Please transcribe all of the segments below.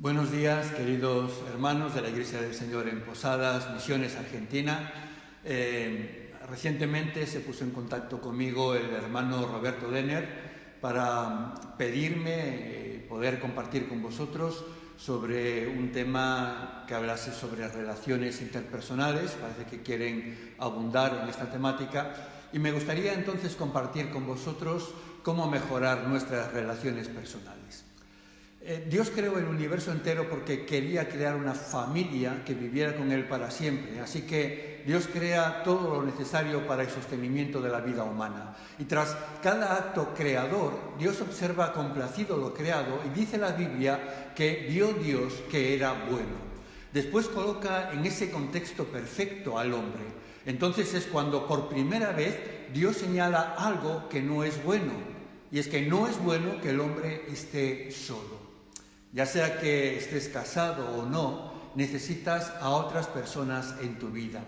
Buenos días, queridos hermanos de la Iglesia del Señor en Posadas, Misiones, Argentina. Recientemente se puso en contacto conmigo el hermano Roberto Denner para pedirme poder compartir con vosotros sobre un tema que hablase sobre relaciones interpersonales. Parece que quieren abundar en esta temática y me gustaría entonces compartir con vosotros cómo mejorar nuestras relaciones personales. Dios creó el universo entero porque quería crear una familia que viviera con Él para siempre. Así que Dios crea todo lo necesario para el sostenimiento de la vida humana. Y tras cada acto creador, Dios observa complacido lo creado y dice la Biblia que vio Dios que era bueno. Después coloca en ese contexto perfecto al hombre. Entonces es cuando por primera vez Dios señala algo que no es bueno. Y es que no es bueno que el hombre esté solo. Ya sea que estés casado o no, necesitas a otras personas en tu vida.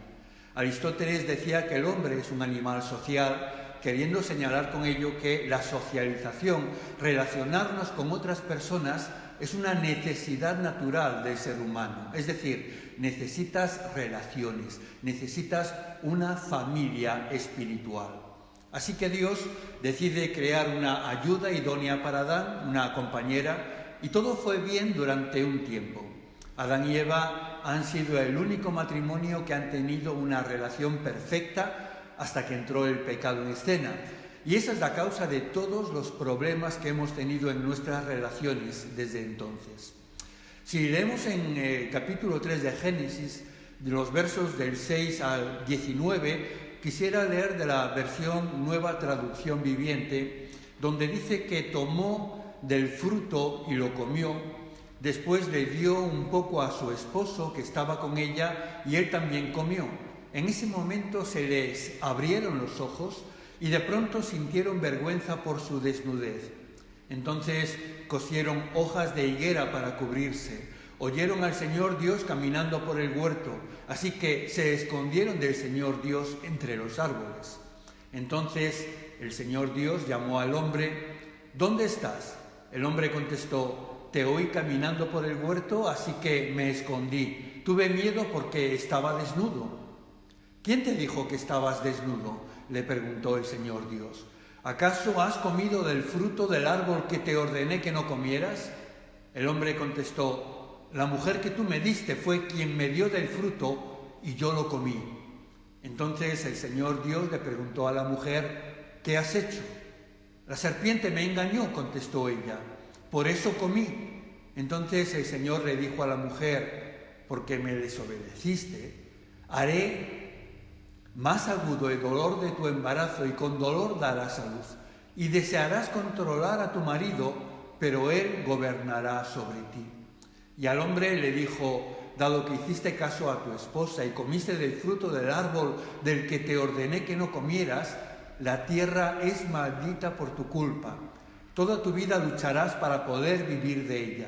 Aristóteles decía que el hombre es un animal social, queriendo señalar con ello que la socialización, relacionarnos con otras personas, es una necesidad natural del ser humano. Es decir, necesitas relaciones, necesitas una familia espiritual. Así que Dios decide crear una ayuda idónea para Adán, una compañera, y todo fue bien durante un tiempo. Adán y Eva han sido el único matrimonio que han tenido una relación perfecta hasta que entró el pecado en escena. Y esa es la causa de todos los problemas que hemos tenido en nuestras relaciones desde entonces. Si leemos en el capítulo 3 de Génesis, de los versos del 6 al 19, quisiera leer de la versión Nueva Traducción Viviente, donde dice que tomó del fruto y lo comió, después le dio un poco a su esposo que estaba con ella y él también comió. En ese momento se les abrieron los ojos y de pronto sintieron vergüenza por su desnudez. Entonces cosieron hojas de higuera para cubrirse. Oyeron al Señor Dios caminando por el huerto, así que se escondieron del Señor Dios entre los árboles. Entonces el Señor Dios llamó al hombre: ¿Dónde estás? El hombre contestó: te oí caminando por el huerto, así que me escondí. Tuve miedo porque estaba desnudo. ¿Quién te dijo que estabas desnudo?, le preguntó el Señor Dios. ¿Acaso has comido del fruto del árbol que te ordené que no comieras? El hombre contestó: la mujer que tú me diste fue quien me dio del fruto y yo lo comí. Entonces el Señor Dios le preguntó a la mujer: ¿qué has hecho? La serpiente me engañó, contestó ella, por eso comí. Entonces el Señor le dijo a la mujer: porque me desobedeciste, haré más agudo el dolor de tu embarazo y con dolor darás a luz. Y desearás controlar a tu marido, pero él gobernará sobre ti. Y al hombre le dijo: dado que hiciste caso a tu esposa y comiste del fruto del árbol del que te ordené que no comieras, la tierra es maldita por tu culpa. Toda tu vida lucharás para poder vivir de ella.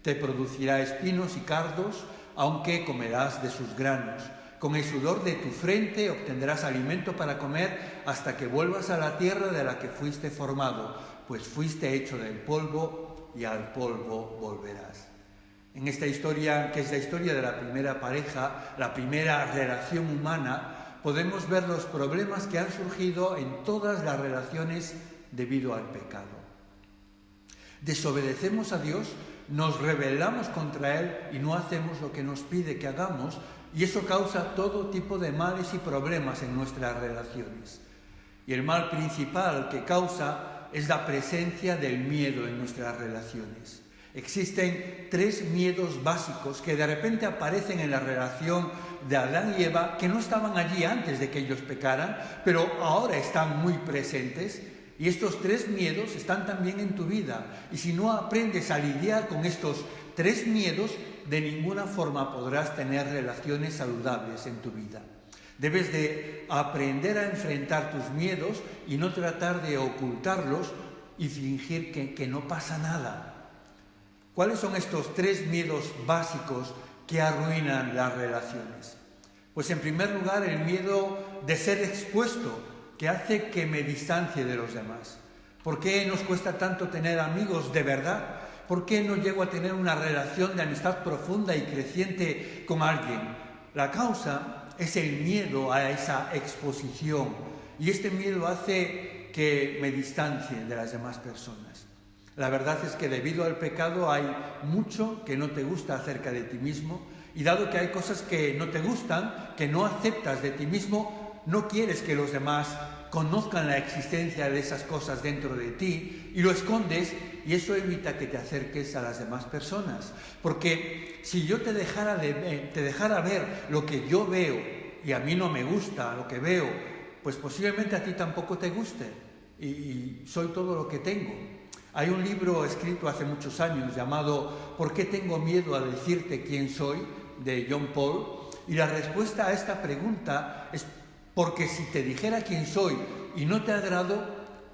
Te producirá espinos y cardos, aunque comerás de sus granos. Con el sudor de tu frente obtendrás alimento para comer hasta que vuelvas a la tierra de la que fuiste formado, pues fuiste hecho del polvo y al polvo volverás. En esta historia, que es la historia de la primera pareja, la primera relación humana, podemos ver los problemas que han surgido en todas las relaciones debido al pecado. Desobedecemos a Dios, nos rebelamos contra Él y no hacemos lo que nos pide que hagamos, y eso causa todo tipo de males y problemas en nuestras relaciones. Y el mal principal que causa es la presencia del miedo en nuestras relaciones. Existen 3 miedos básicos que de repente aparecen en la relación de Adán y Eva, que no estaban allí antes de que ellos pecaran, pero ahora están muy presentes. Y estos 3 miedos están también en tu vida. Y si no aprendes a lidiar con estos 3 miedos, de ninguna forma podrás tener relaciones saludables en tu vida. Debes de aprender a enfrentar tus miedos y no tratar de ocultarlos y fingir que no pasa nada. ¿Cuáles son estos 3 miedos básicos que arruinan las relaciones? Pues en primer lugar, el miedo de ser expuesto, que hace que me distancie de los demás. ¿Por qué nos cuesta tanto tener amigos de verdad? ¿Por qué no llego a tener una relación de amistad profunda y creciente con alguien? La causa es el miedo a esa exposición, y este miedo hace que me distancie de las demás personas. La verdad es que debido al pecado hay mucho que no te gusta acerca de ti mismo, y dado que hay cosas que no te gustan, que no aceptas de ti mismo, no quieres que los demás conozcan la existencia de esas cosas dentro de ti y lo escondes, y eso evita que te acerques a las demás personas. Porque si yo te dejara ver lo que yo veo y a mí no me gusta lo que veo, pues posiblemente a ti tampoco te guste y soy todo lo que tengo. Hay un libro escrito hace muchos años llamado ¿Por qué tengo miedo a decirte quién soy?, de John Paul, y la respuesta a esta pregunta es porque si te dijera quién soy y no te agrado,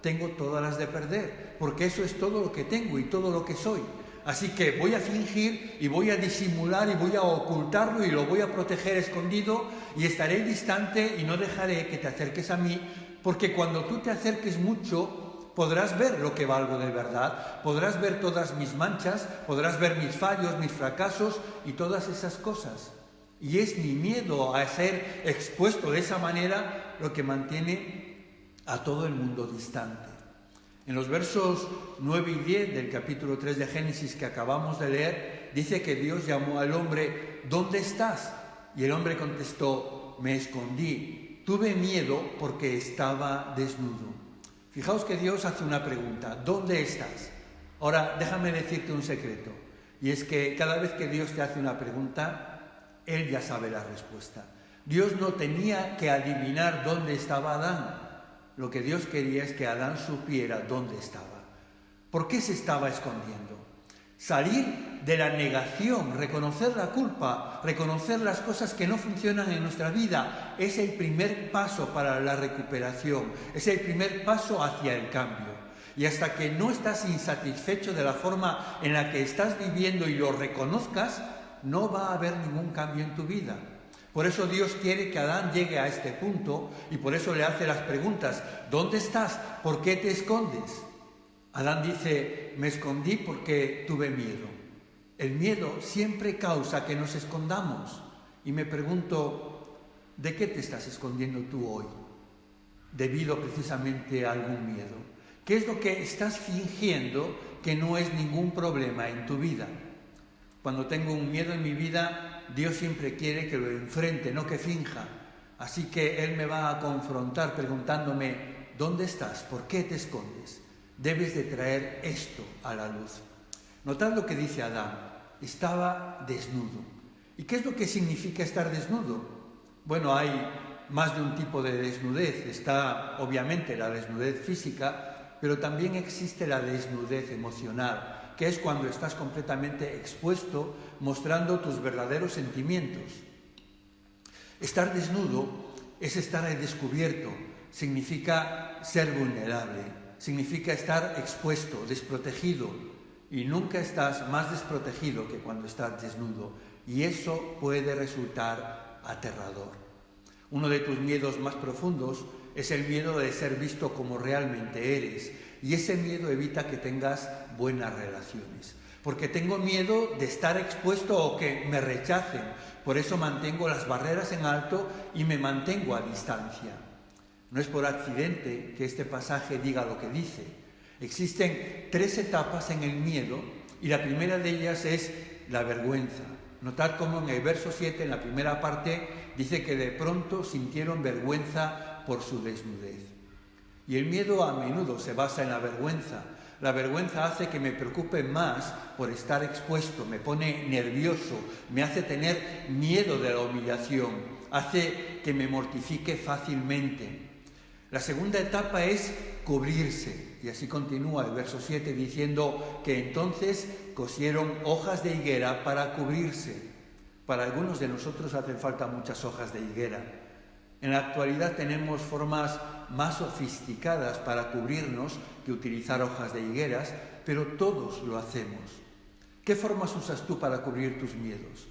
tengo todas las de perder, porque eso es todo lo que tengo y todo lo que soy. Así que voy a fingir y voy a disimular y voy a ocultarlo y lo voy a proteger escondido y estaré distante y no dejaré que te acerques a mí, porque cuando tú te acerques mucho podrás ver lo que valgo de verdad, podrás ver todas mis manchas, podrás ver mis fallos, mis fracasos y todas esas cosas. Y es mi miedo a ser expuesto de esa manera lo que mantiene a todo el mundo distante. En los versos 9 y 10 del capítulo 3 de Génesis que acabamos de leer, dice que Dios llamó al hombre: ¿dónde estás? Y el hombre contestó: me escondí, tuve miedo porque estaba desnudo. Fijaos que Dios hace una pregunta: ¿dónde estás? Ahora, déjame decirte un secreto, y es que cada vez que Dios te hace una pregunta, Él ya sabe la respuesta. Dios no tenía que adivinar dónde estaba Adán. Lo que Dios quería es que Adán supiera dónde estaba. ¿Por qué se estaba escondiendo? Salir de la negación, reconocer la culpa, reconocer las cosas que no funcionan en nuestra vida, es el primer paso para la recuperación, es el primer paso hacia el cambio. Y hasta que no estás insatisfecho de la forma en la que estás viviendo y lo reconozcas, no va a haber ningún cambio en tu vida. Por eso Dios quiere que Adán llegue a este punto y por eso le hace las preguntas: ¿dónde estás? ¿Por qué te escondes? Adán dice: me escondí porque tuve miedo. El miedo siempre causa que nos escondamos. Y me pregunto, ¿de qué te estás escondiendo tú hoy? Debido precisamente a algún miedo. ¿Qué es lo que estás fingiendo que no es ningún problema en tu vida? Cuando tengo un miedo en mi vida, Dios siempre quiere que lo enfrente, no que finja. Así que Él me va a confrontar preguntándome: ¿dónde estás? ¿Por qué te escondes? Debes de traer esto a la luz. Notad lo que dice Adán: estaba desnudo. ¿Y qué es lo que significa estar desnudo? Bueno, hay más de un tipo de desnudez. Está obviamente la desnudez física, pero también existe la desnudez emocional, que es cuando estás completamente expuesto, mostrando tus verdaderos sentimientos. Estar desnudo es estar al descubierto, significa ser vulnerable, significa estar expuesto, desprotegido, y nunca estás más desprotegido que cuando estás desnudo, y eso puede resultar aterrador. Uno de tus miedos más profundos es el miedo de ser visto como realmente eres, y ese miedo evita que tengas buenas relaciones, porque tengo miedo de estar expuesto o que me rechacen. Por eso mantengo las barreras en alto y me mantengo a distancia. No es por accidente que este pasaje diga lo que dice. Existen 3 etapas en el miedo y la primera de ellas es la vergüenza. Notad cómo en el verso 7, en la primera parte, dice que de pronto sintieron vergüenza por su desnudez. Y el miedo a menudo se basa en la vergüenza. La vergüenza hace que me preocupe más por estar expuesto, me pone nervioso, me hace tener miedo de la humillación, hace que me mortifique fácilmente. La segunda etapa es cubrirse, y así continúa el verso 7 diciendo que entonces cosieron hojas de higuera para cubrirse. Para algunos de nosotros hacen falta muchas hojas de higuera. En la actualidad tenemos formas más sofisticadas para cubrirnos que utilizar hojas de higueras, pero todos lo hacemos. ¿Qué formas usas tú para cubrir tus miedos?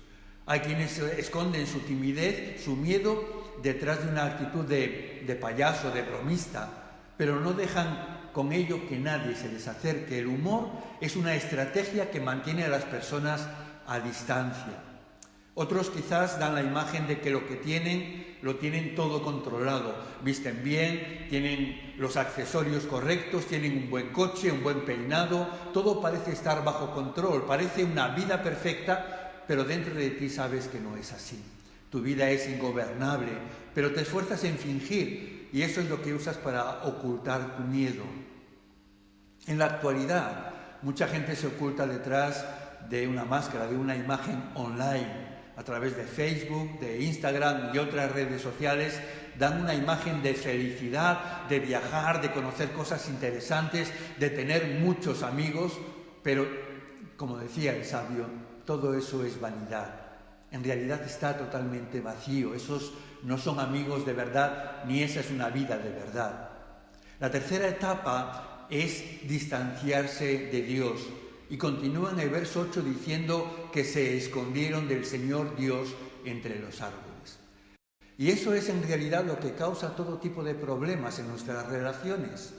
Hay quienes esconden su timidez, su miedo, detrás de una actitud de payaso, de bromista, pero no dejan con ello que nadie se les acerque. El humor es una estrategia que mantiene a las personas a distancia. Otros quizás dan la imagen de que lo que tienen, lo tienen todo controlado. Visten bien, tienen los accesorios correctos, tienen un buen coche, un buen peinado, todo parece estar bajo control, parece una vida perfecta, pero dentro de ti sabes que no es así. Tu vida es ingobernable, pero te esfuerzas en fingir y eso es lo que usas para ocultar tu miedo. En la actualidad, mucha gente se oculta detrás de una máscara, de una imagen online. A través de Facebook, de Instagram y otras redes sociales, dan una imagen de felicidad, de viajar, de conocer cosas interesantes, de tener muchos amigos, pero, como decía el sabio, todo eso es vanidad. En realidad está totalmente vacío, esos no son amigos de verdad, ni esa es una vida de verdad. La tercera etapa es distanciarse de Dios. Y continúa en el verso 8 diciendo que se escondieron del Señor Dios entre los árboles. Y eso es en realidad lo que causa todo tipo de problemas en nuestras relaciones.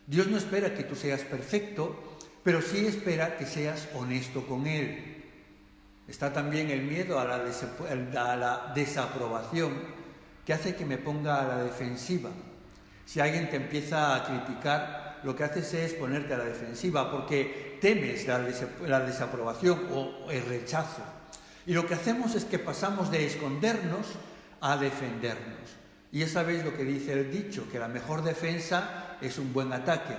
Dios no espera que tú seas perfecto, pero sí espera que seas honesto con Él. Está también el miedo a la desaprobación, que hace que me ponga a la defensiva. Si alguien te empieza a criticar, lo que haces es ponerte a la defensiva porque temes la desaprobación o el rechazo. Y lo que hacemos es que pasamos de escondernos a defendernos. Y ya sabéis lo que dice el dicho, que la mejor defensa es un buen ataque.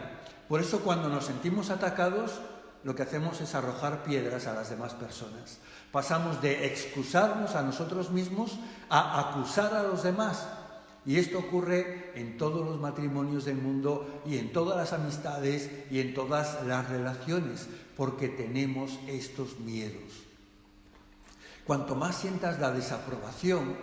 Por eso cuando nos sentimos atacados, lo que hacemos es arrojar piedras a las demás personas. Pasamos de excusarnos a nosotros mismos a acusar a los demás. Y esto ocurre en todos los matrimonios del mundo y en todas las amistades y en todas las relaciones, porque tenemos estos miedos. Cuanto más sientas la desaprobación,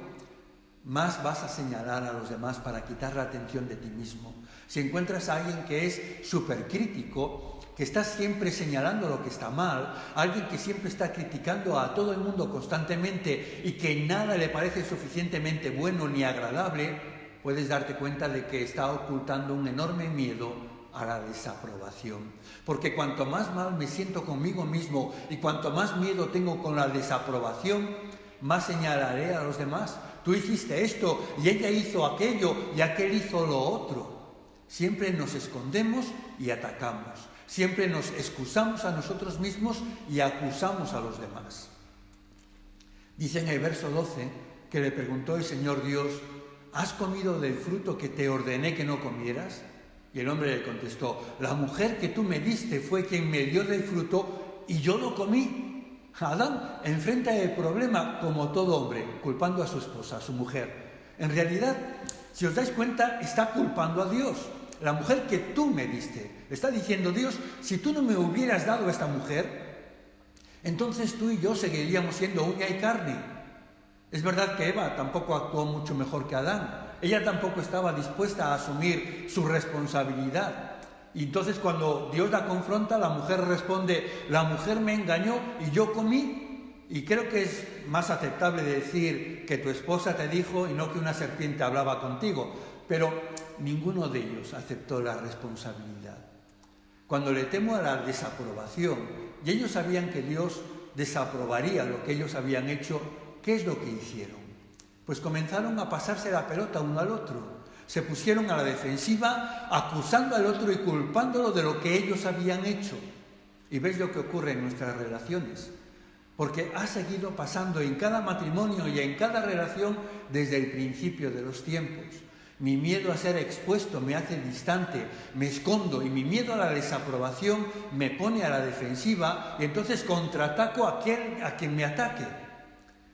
más vas a señalar a los demás para quitar la atención de ti mismo. Si encuentras a alguien que es súper crítico, que está siempre señalando lo que está mal, alguien que siempre está criticando a todo el mundo constantemente y que nada le parece suficientemente bueno ni agradable, puedes darte cuenta de que está ocultando un enorme miedo a la desaprobación. Porque cuanto más mal me siento conmigo mismo y cuanto más miedo tengo con la desaprobación, más señalaré a los demás. Tú hiciste esto y ella hizo aquello y aquel hizo lo otro. Siempre nos escondemos y atacamos. Siempre nos excusamos a nosotros mismos y acusamos a los demás. Dice en el verso 12 que le preguntó el Señor Dios: ¿has comido del fruto que te ordené que no comieras? Y el hombre le contestó: la mujer que tú me diste fue quien me dio del fruto y yo lo comí. Adán enfrenta el problema como todo hombre, culpando a su esposa, a su mujer. En realidad, si os dais cuenta, está culpando a Dios. La mujer que tú me diste. Le está diciendo Dios: si tú no me hubieras dado a esta mujer, entonces tú y yo seguiríamos siendo uña y carne. Es verdad que Eva tampoco actuó mucho mejor que Adán. Ella tampoco estaba dispuesta a asumir su responsabilidad. Y entonces cuando Dios la confronta, la mujer responde: la mujer me engañó y yo comí. Y creo que es más aceptable decir que tu esposa te dijo y no que una serpiente hablaba contigo. Pero ninguno de ellos aceptó la responsabilidad. Cuando le temo a la desaprobación, y ellos sabían que Dios desaprobaría lo que ellos habían hecho, ¿qué es lo que hicieron? Pues comenzaron a pasarse la pelota uno al otro. Se pusieron a la defensiva, acusando al otro y culpándolo de lo que ellos habían hecho. Y veis lo que ocurre en nuestras relaciones. Porque ha seguido pasando en cada matrimonio y en cada relación desde el principio de los tiempos. Mi miedo a ser expuesto me hace distante, me escondo, y mi miedo a la desaprobación me pone a la defensiva y entonces contraataco a quien me ataque.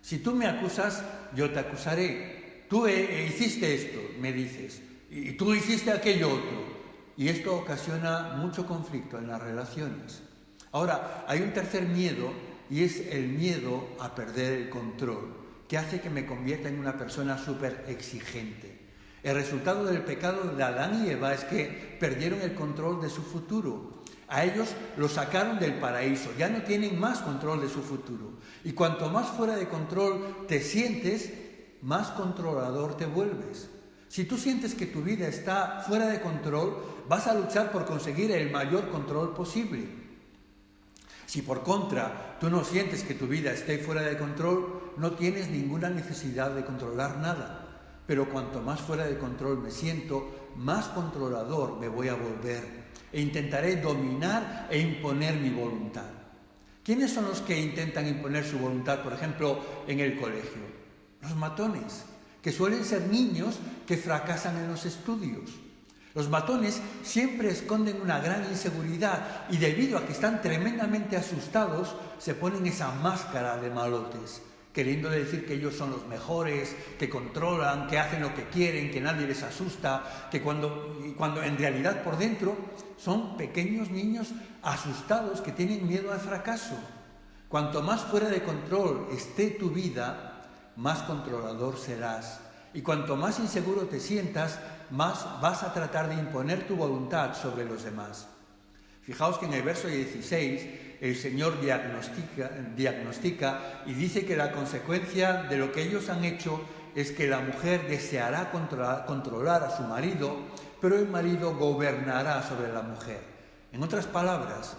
Si tú me acusas, yo te acusaré. Tú hiciste esto, me dices, y tú hiciste aquello otro. Y esto ocasiona mucho conflicto en las relaciones. Ahora, hay un tercer miedo, y es el miedo a perder el control, que hace que me convierta en una persona súper exigente. El resultado del pecado de Adán y Eva es que perdieron el control de su futuro. A ellos los sacaron del paraíso, ya no tienen más control de su futuro. Y cuanto más fuera de control te sientes, más controlador te vuelves. Si tú sientes que tu vida está fuera de control, vas a luchar por conseguir el mayor control posible. Si por contra tú no sientes que tu vida esté fuera de control, no tienes ninguna necesidad de controlar nada. Pero cuanto más fuera de control me siento, más controlador me voy a volver e intentaré dominar e imponer mi voluntad. ¿Quiénes son los que intentan imponer su voluntad, por ejemplo, en el colegio? Los matones, que suelen ser niños que fracasan en los estudios. Los matones siempre esconden una gran inseguridad y debido a que están tremendamente asustados, se ponen esa máscara de malotes, queriendo decir que ellos son los mejores, que controlan, que hacen lo que quieren, que nadie les asusta, que cuando en realidad por dentro son pequeños niños asustados que tienen miedo al fracaso. Cuanto más fuera de control esté tu vida, más controlador serás. Y cuanto más inseguro te sientas, más vas a tratar de imponer tu voluntad sobre los demás. Fijaos que en el verso 16 el Señor diagnostica y dice que la consecuencia de lo que ellos han hecho es que la mujer deseará controlar a su marido, pero el marido gobernará sobre la mujer. En otras palabras,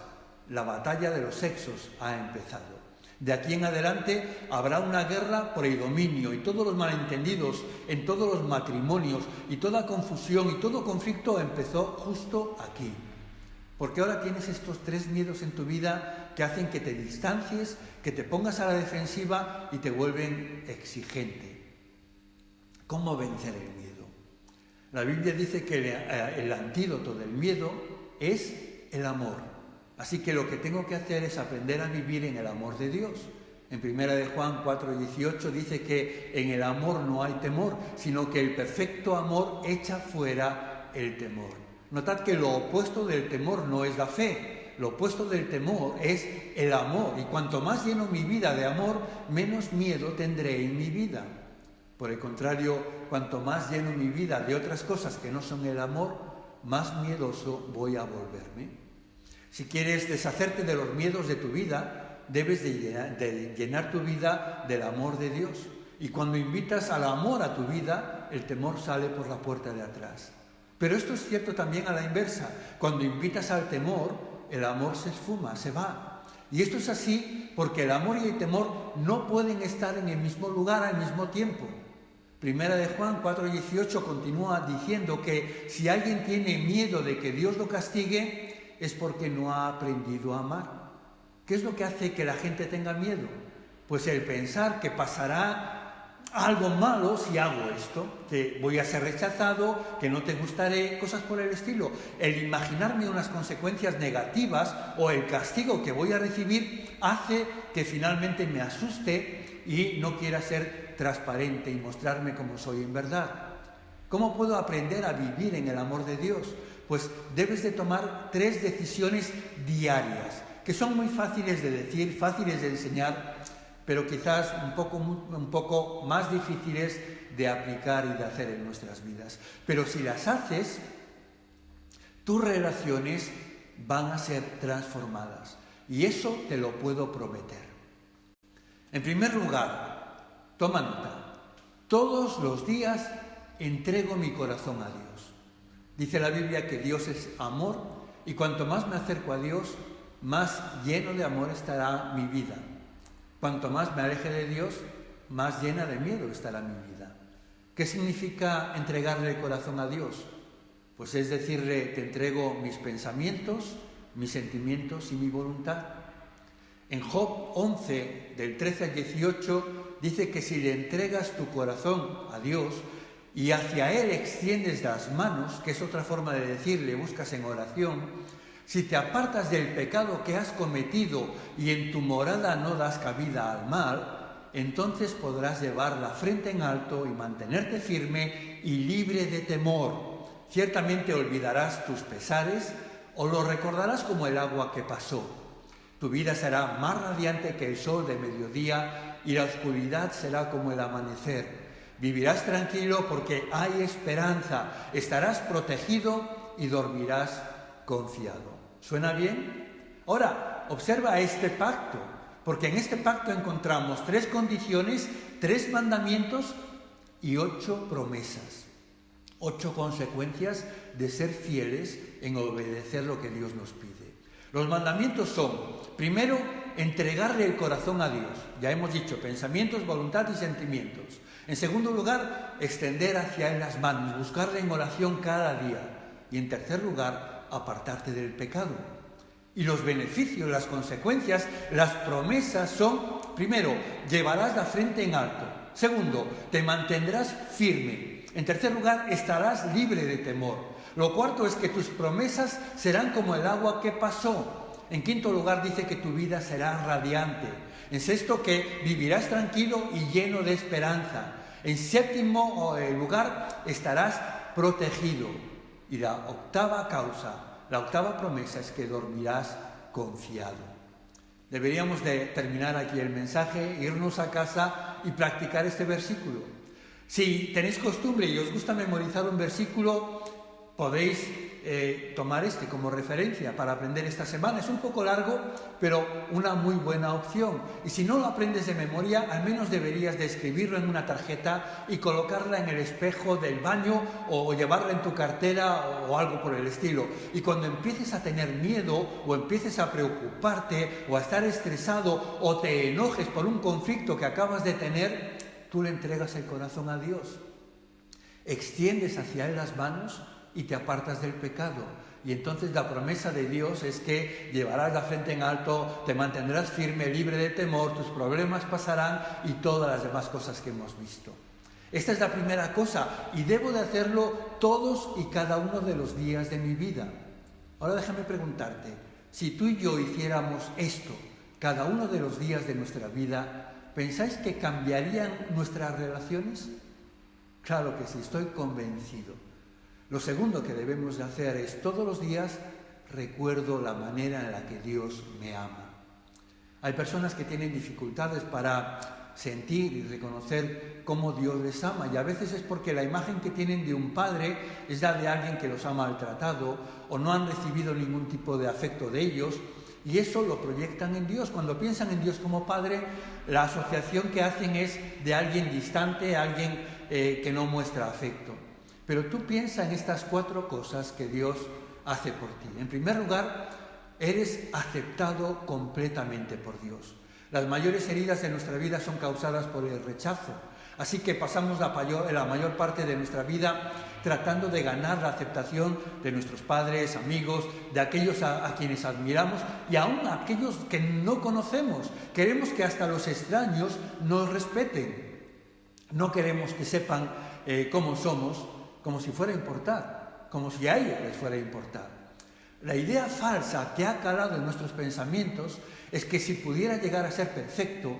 la batalla de los sexos ha empezado. De aquí en adelante habrá una guerra por el dominio y todos los malentendidos en todos los matrimonios y toda confusión y todo conflicto empezó justo aquí. Porque ahora tienes estos 3 miedos en tu vida que hacen que te distancies, que te pongas a la defensiva y te vuelven exigente. ¿Cómo vencer el miedo? La Biblia dice que el antídoto del miedo es el amor. Así que lo que tengo que hacer es aprender a vivir en el amor de Dios. En 1 de Juan 4:18 dice que en el amor no hay temor, sino que el perfecto amor echa fuera el temor. Notad que lo opuesto del temor no es la fe, lo opuesto del temor es el amor. Y cuanto más lleno mi vida de amor, menos miedo tendré en mi vida. Por el contrario, cuanto más lleno mi vida de otras cosas que no son el amor, más miedoso voy a volverme. Si quieres deshacerte de los miedos de tu vida, debes de llenar tu vida del amor de Dios. Y cuando invitas al amor a tu vida, el temor sale por la puerta de atrás. Pero esto es cierto también a la inversa. Cuando invitas al temor, el amor se esfuma, se va. Y esto es así porque el amor y el temor no pueden estar en el mismo lugar al mismo tiempo. 1 de Juan 4:18 continúa diciendo que si alguien tiene miedo de que Dios lo castigue, es porque no ha aprendido a amar. ¿Qué es lo que hace que la gente tenga miedo? Pues el pensar que pasará algo malo si hago esto, que voy a ser rechazado, que no te gustaré, cosas por el estilo. El imaginarme unas consecuencias negativas o el castigo que voy a recibir hace que finalmente me asuste y no quiera ser transparente y mostrarme como soy en verdad. ¿Cómo puedo aprender a vivir en el amor de Dios? Pues debes de tomar 3 decisiones diarias, que son muy fáciles de decir, fáciles de enseñar, pero quizás un poco más difíciles de aplicar y de hacer en nuestras vidas. Pero si las haces, tus relaciones van a ser transformadas. Y eso te lo puedo prometer. En primer lugar, toma nota. Todos los días entrego mi corazón a Dios. Dice la Biblia que Dios es amor y cuanto más me acerco a Dios, más lleno de amor estará mi vida. Cuanto más me aleje de Dios, más llena de miedo estará mi vida. ¿Qué significa entregarle el corazón a Dios? Pues es decirle, te entrego mis pensamientos, mis sentimientos y mi voluntad. En Job 11, del 13 al 18, dice que si le entregas tu corazón a Dios, y hacia Él extiendes las manos, que es otra forma de decirle, buscas en oración, si te apartas del pecado que has cometido y en tu morada no das cabida al mal, entonces podrás llevar la frente en alto y mantenerte firme y libre de temor. Ciertamente olvidarás tus pesares o los recordarás como el agua que pasó. Tu vida será más radiante que el sol de mediodía y la oscuridad será como el amanecer. Vivirás tranquilo porque hay esperanza, estarás protegido y dormirás confiado. ¿Suena bien? Ahora, observa este pacto, porque en este pacto encontramos 3 condiciones, 3 mandamientos y 8 promesas. 8 consecuencias de ser fieles en obedecer lo que Dios nos pide. Los mandamientos son, primero, entregarle el corazón a Dios. Ya hemos dicho, pensamientos, voluntad y sentimientos. En segundo lugar, extender hacia Él las manos, buscarle en oración cada día. Y en tercer lugar, apartarte del pecado. Y los beneficios, las consecuencias, las promesas son, primero, llevarás la frente en alto. Segundo, te mantendrás firme. En tercer lugar, estarás libre de temor. Lo cuarto es que tus promesas serán como el agua que pasó. En quinto lugar, dice que tu vida será radiante. En sexto, que vivirás tranquilo y lleno de esperanza. En séptimo lugar, estarás protegido. Y la octava promesa es que dormirás confiado. Deberíamos de terminar aquí el mensaje, irnos a casa y practicar este versículo. Si tenéis costumbre y os gusta memorizar un versículo, podéis tomar este como referencia para aprender esta semana. Es un poco largo, pero una muy buena opción. Y si no lo aprendes de memoria, al menos deberías de escribirlo en una tarjeta y colocarla en el espejo del baño o llevarla en tu cartera o algo por el estilo. Y cuando empieces a tener miedo o empieces a preocuparte o a estar estresado o te enojes por un conflicto que acabas de tener, tú le entregas el corazón a Dios. Extiendes hacia Él las manos y te apartas del pecado. Y entonces la promesa de Dios es que llevarás la frente en alto, te mantendrás firme, libre de temor, tus problemas pasarán y todas las demás cosas que hemos visto. Esta es la primera cosa y debo de hacerlo todos y cada uno de los días de mi vida. Ahora déjame preguntarte, si tú y yo hiciéramos esto cada uno de los días de nuestra vida, ¿pensáis que cambiarían nuestras relaciones? Claro que sí, estoy convencido. Lo segundo que debemos de hacer es, todos los días, recuerdo la manera en la que Dios me ama. Hay personas que tienen dificultades para sentir y reconocer cómo Dios les ama, y a veces es porque la imagen que tienen de un padre es la de alguien que los ha maltratado o no han recibido ningún tipo de afecto de ellos, y eso lo proyectan en Dios. Cuando piensan en Dios como Padre, la asociación que hacen es de alguien distante, alguien que no muestra afecto. Pero tú piensa en estas 4 cosas que Dios hace por ti. En primer lugar, eres aceptado completamente por Dios. Las mayores heridas de nuestra vida son causadas por el rechazo. Así que pasamos la mayor parte de nuestra vida tratando de ganar la aceptación de nuestros padres, amigos, de aquellos a quienes admiramos y aún a aquellos que no conocemos. Queremos que hasta los extraños nos respeten. No queremos que sepan cómo somos, como si fuera a importar, como si a ellos les fuera a importar. La idea falsa que ha calado en nuestros pensamientos es que si pudiera llegar a ser perfecto,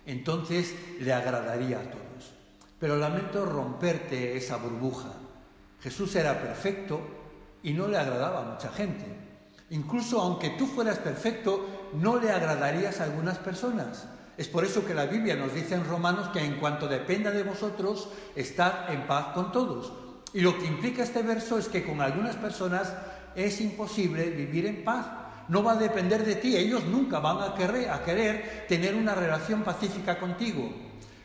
entonces le agradaría a todos. Pero lamento romperte esa burbuja. Jesús era perfecto y no le agradaba a mucha gente. Incluso aunque tú fueras perfecto, no le agradarías a algunas personas. Es por eso que la Biblia nos dice en Romanos que en cuanto dependa de vosotros, estad en paz con todos. Y lo que implica este verso es que con algunas personas es imposible vivir en paz. No va a depender de ti, ellos nunca van a querer tener una relación pacífica contigo.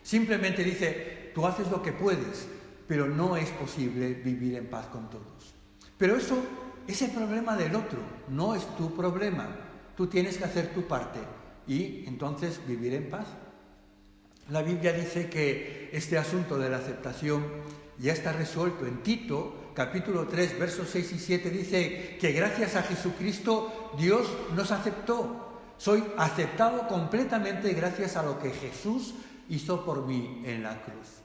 Simplemente dice, tú haces lo que puedes, pero no es posible vivir en paz con todos. Pero eso es el problema del otro, no es tu problema. Tú tienes que hacer tu parte y entonces vivir en paz. La Biblia dice que este asunto de la aceptación ya está resuelto. En Tito, capítulo 3, versos 6 y 7, dice que gracias a Jesucristo Dios nos aceptó. Soy aceptado completamente gracias a lo que Jesús hizo por mí en la cruz.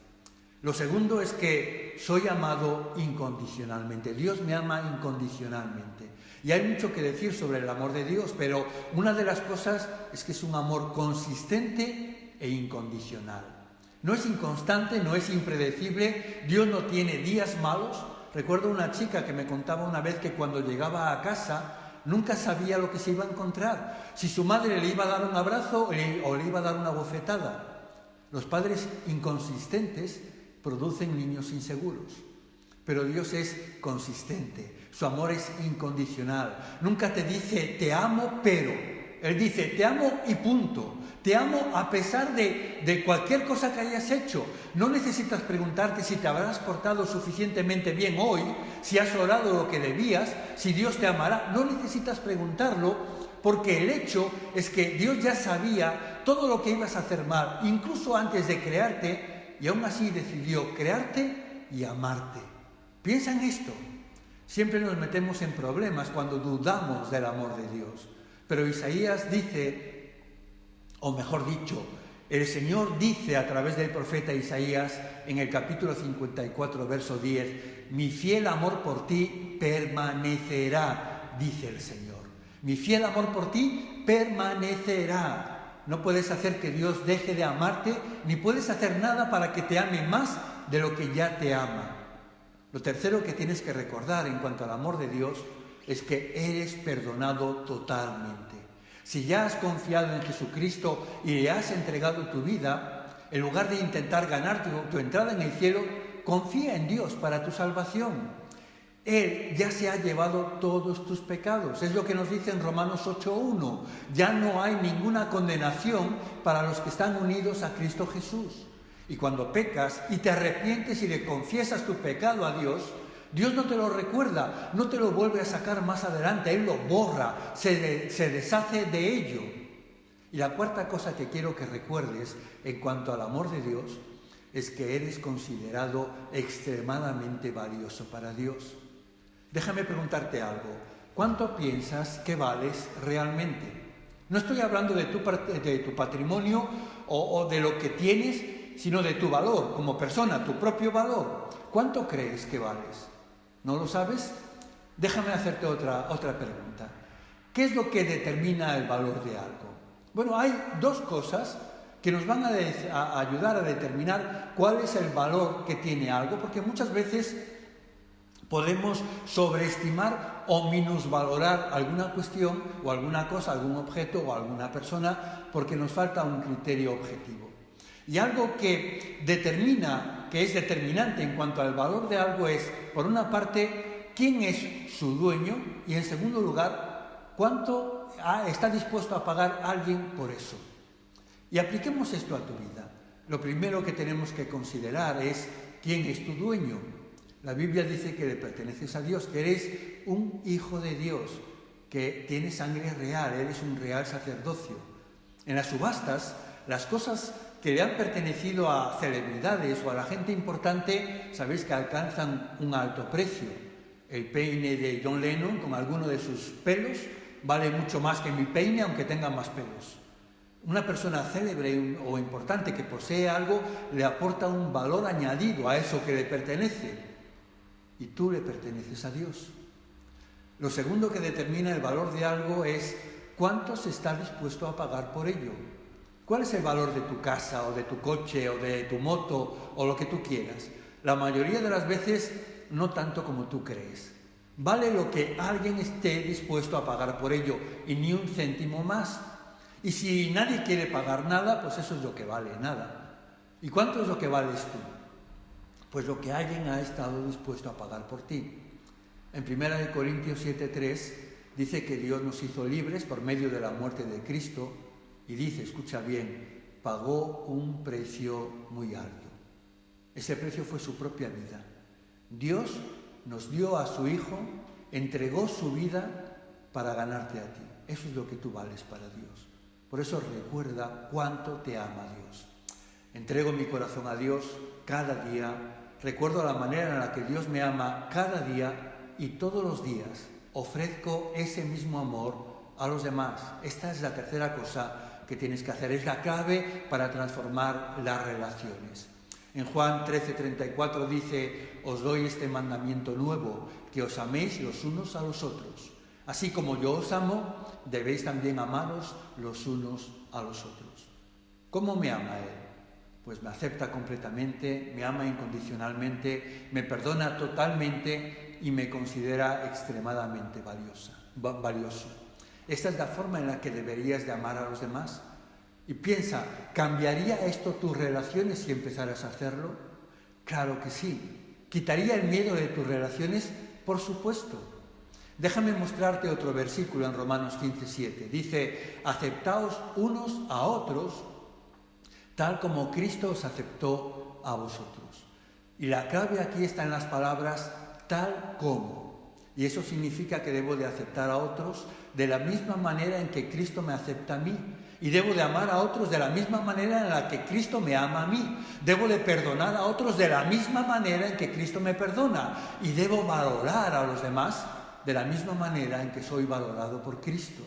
Lo segundo es que soy amado incondicionalmente. Dios me ama incondicionalmente. Y hay mucho que decir sobre el amor de Dios, pero una de las cosas es que es un amor consistente e incondicional. No es inconstante, no es impredecible, Dios no tiene días malos. Recuerdo una chica que me contaba una vez que cuando llegaba a casa nunca sabía lo que se iba a encontrar, si su madre le iba a dar un abrazo o le iba a dar una bofetada. Los padres inconsistentes producen niños inseguros, pero Dios es consistente, su amor es incondicional. Nunca te dice te amo, pero Él dice, te amo y punto. Te amo a pesar de cualquier cosa que hayas hecho. No necesitas preguntarte si te habrás portado suficientemente bien hoy, si has orado lo que debías, si Dios te amará. No necesitas preguntarlo, porque el hecho es que Dios ya sabía todo lo que ibas a hacer mal, incluso antes de crearte, y aún así decidió crearte y amarte. Piensa en esto. Siempre nos metemos en problemas cuando dudamos del amor de Dios. Pero Isaías dice, o mejor dicho, el Señor dice a través del profeta Isaías en el capítulo 54, verso 10, mi fiel amor por ti permanecerá, dice el Señor. Mi fiel amor por ti permanecerá. No puedes hacer que Dios deje de amarte, ni puedes hacer nada para que te ame más de lo que ya te ama. Lo tercero que tienes que recordar en cuanto al amor de Dios es que eres perdonado totalmente. Si ya has confiado en Jesucristo y le has entregado tu vida, en lugar de intentar ganar tu entrada en el cielo, confía en Dios para tu salvación. Él ya se ha llevado todos tus pecados. Es lo que nos dice en Romanos 8:1. Ya no hay ninguna condenación para los que están unidos a Cristo Jesús. Y cuando pecas y te arrepientes y le confiesas tu pecado a Dios, Dios no te lo recuerda, no te lo vuelve a sacar más adelante, Él lo borra, se deshace de ello. Y la cuarta cosa que quiero que recuerdes en cuanto al amor de Dios es que eres considerado extremadamente valioso para Dios. Déjame preguntarte algo, ¿cuánto piensas que vales realmente? No estoy hablando de tu patrimonio o de lo que tienes, sino de tu valor como persona, tu propio valor. ¿Cuánto crees que vales? ¿No lo sabes? Déjame hacerte otra pregunta. ¿Qué es lo que determina el valor de algo? Bueno, hay dos cosas que nos van a ayudar a determinar cuál es el valor que tiene algo, porque muchas veces podemos sobreestimar o minusvalorar alguna cuestión o alguna cosa, algún objeto o alguna persona porque nos falta un criterio objetivo. Y algo que es determinante en cuanto al valor de algo es, por una parte, quién es su dueño y, en segundo lugar, cuánto está dispuesto a pagar alguien por eso. Y apliquemos esto a tu vida. Lo primero que tenemos que considerar es quién es tu dueño. La Biblia dice que le perteneces a Dios, que eres un hijo de Dios, que tienes sangre real, eres un real sacerdocio. En las subastas, las cosas que le han pertenecido a celebridades o a la gente importante, sabéis que alcanzan un alto precio. El peine de John Lennon, con alguno de sus pelos, vale mucho más que mi peine, aunque tenga más pelos. Una persona célebre o importante que posee algo le aporta un valor añadido a eso que le pertenece. Y tú le perteneces a Dios. Lo segundo que determina el valor de algo es cuánto se está dispuesto a pagar por ello. ¿Cuál es el valor de tu casa o de tu coche o de tu moto o lo que tú quieras? La mayoría de las veces no tanto como tú crees. Vale lo que alguien esté dispuesto a pagar por ello y ni un céntimo más. Y si nadie quiere pagar nada, pues eso es lo que vale, nada. ¿Y cuánto es lo que vales tú? Pues lo que alguien ha estado dispuesto a pagar por ti. En 1 Corintios 7:3 dice que Dios nos hizo libres por medio de la muerte de Cristo. Y dice, escucha bien, pagó un precio muy alto. Ese precio fue su propia vida. Dios nos dio a su Hijo, entregó su vida para ganarte a ti. Eso es lo que tú vales para Dios. Por eso recuerda cuánto te ama Dios. Entrego mi corazón a Dios cada día. Recuerdo la manera en la que Dios me ama cada día y todos los días ofrezco ese mismo amor a los demás. Esta es la tercera cosa que tienes que hacer, es la clave para transformar las relaciones. En Juan 13:34 dice, os doy este mandamiento nuevo, que os améis los unos a los otros. Así como yo os amo, debéis también amaros los unos a los otros. ¿Cómo me ama Él? Pues me acepta completamente, me ama incondicionalmente, me perdona totalmente y me considera extremadamente valioso. Esta es la forma en la que deberías de amar a los demás. Y piensa, ¿cambiaría esto tus relaciones si empezaras a hacerlo? Claro que sí. ¿Quitaría el miedo de tus relaciones? Por supuesto. Déjame mostrarte otro versículo en Romanos 15:7. Dice, aceptaos unos a otros, tal como Cristo os aceptó a vosotros. Y la clave aquí está en las palabras tal como. Y eso significa que debo de aceptar a otros de la misma manera en que Cristo me acepta a mí. Y debo de amar a otros de la misma manera en la que Cristo me ama a mí. Debo de perdonar a otros de la misma manera en que Cristo me perdona. Y debo valorar a los demás de la misma manera en que soy valorado por Cristo.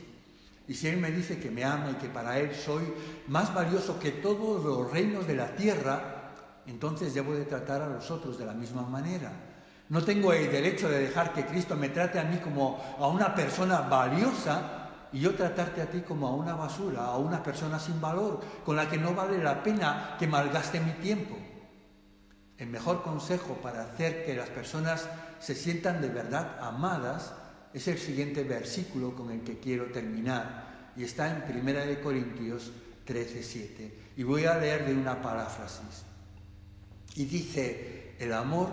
Y si Él me dice que me ama y que para Él soy más valioso que todos los reinos de la tierra, entonces debo de tratar a los otros de la misma manera. No tengo el derecho de dejar que Cristo me trate a mí como a una persona valiosa y yo tratarte a ti como a una basura, a una persona sin valor, con la que no vale la pena que malgaste mi tiempo. El mejor consejo para hacer que las personas se sientan de verdad amadas es el siguiente versículo con el que quiero terminar, y está en 1 Corintios 13:7. Y voy a leer de una paráfrasis. Y dice, el amor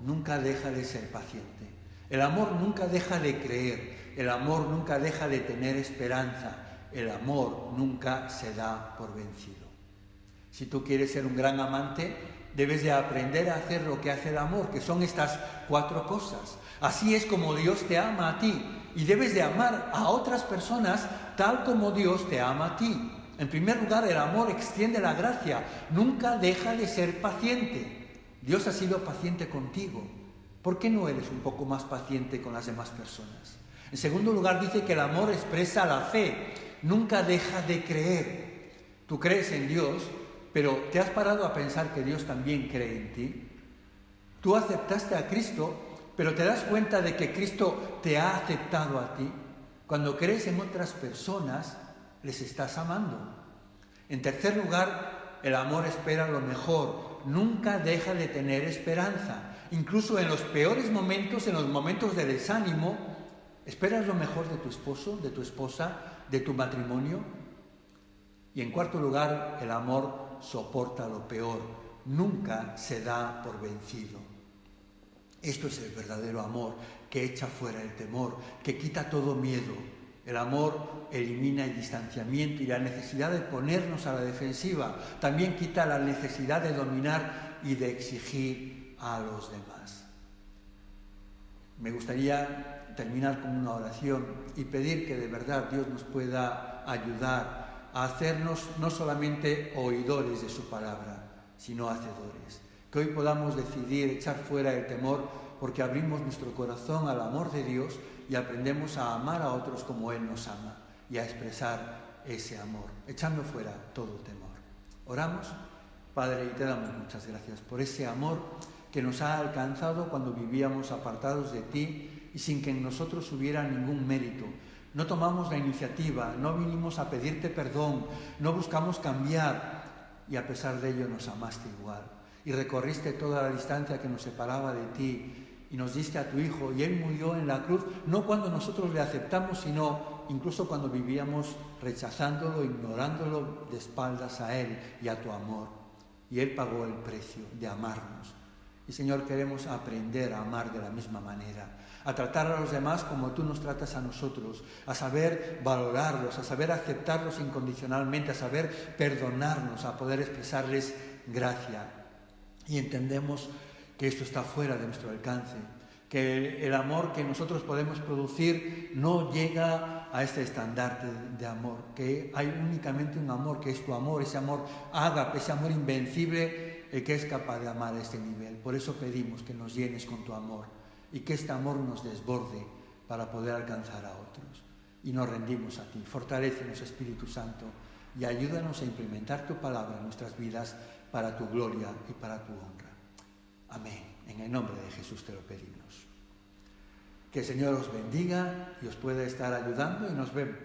nunca deja de ser paciente, el amor nunca deja de creer, el amor nunca deja de tener esperanza, el amor nunca se da por vencido. Si tú quieres ser un gran amante, debes de aprender a hacer lo que hace el amor, que son estas 4 cosas. Así es como Dios te ama a ti, y debes de amar a otras personas tal como Dios te ama a ti. En primer lugar, el amor extiende la gracia, nunca deja de ser paciente. Dios ha sido paciente contigo. ¿Por qué no eres un poco más paciente con las demás personas? En segundo lugar, dice que el amor expresa la fe, nunca deja de creer. Tú crees en Dios, pero ¿te has parado a pensar que Dios también cree en ti? Tú aceptaste a Cristo, pero ¿te das cuenta de que Cristo te ha aceptado a ti? Cuando crees en otras personas, les estás amando. En tercer lugar, el amor espera lo mejor, nunca deja de tener esperanza. Incluso en los peores momentos, en los momentos de desánimo, ¿esperas lo mejor de tu esposo, de tu esposa, de tu matrimonio? Y en cuarto lugar, el amor soporta lo peor, nunca se da por vencido. Esto es el verdadero amor, que echa fuera el temor, que quita todo miedo. El amor elimina el distanciamiento y la necesidad de ponernos a la defensiva. También quita la necesidad de dominar y de exigir a los demás. Me gustaría terminar con una oración y pedir que de verdad Dios nos pueda ayudar a hacernos no solamente oidores de su palabra, sino hacedores. Que hoy podamos decidir echar fuera el temor porque abrimos nuestro corazón al amor de Dios y aprendemos a amar a otros como Él nos ama y a expresar ese amor, echando fuera todo temor. Oramos. Padre, y te damos muchas gracias por ese amor que nos ha alcanzado cuando vivíamos apartados de ti y sin que en nosotros hubiera ningún mérito. No tomamos la iniciativa, no vinimos a pedirte perdón, no buscamos cambiar y a pesar de ello nos amaste igual. Y recorriste toda la distancia que nos separaba de ti y nos diste a tu Hijo y Él murió en la cruz, no cuando nosotros le aceptamos, sino incluso cuando vivíamos rechazándolo, ignorándolo de espaldas a Él y a tu amor. Y Él pagó el precio de amarnos. Y Señor, queremos aprender a amar de la misma manera, a tratar a los demás como tú nos tratas a nosotros, a saber valorarlos, a saber aceptarlos incondicionalmente, a saber perdonarnos, a poder expresarles gracia. Y entendemos que esto está fuera de nuestro alcance, que el amor que nosotros podemos producir no llega a este estandarte de amor, que hay únicamente un amor, que es tu amor, ese amor ágape, ese amor invencible, el que es capaz de amar a este nivel. Por eso pedimos que nos llenes con tu amor y que este amor nos desborde para poder alcanzar a otros. Y nos rendimos a ti. Fortalécenos, Espíritu Santo, y ayúdanos a implementar tu palabra en nuestras vidas para tu gloria y para tu honra. Amén. En el nombre de Jesús te lo pedimos. Que el Señor os bendiga y os pueda estar ayudando y nos vemos.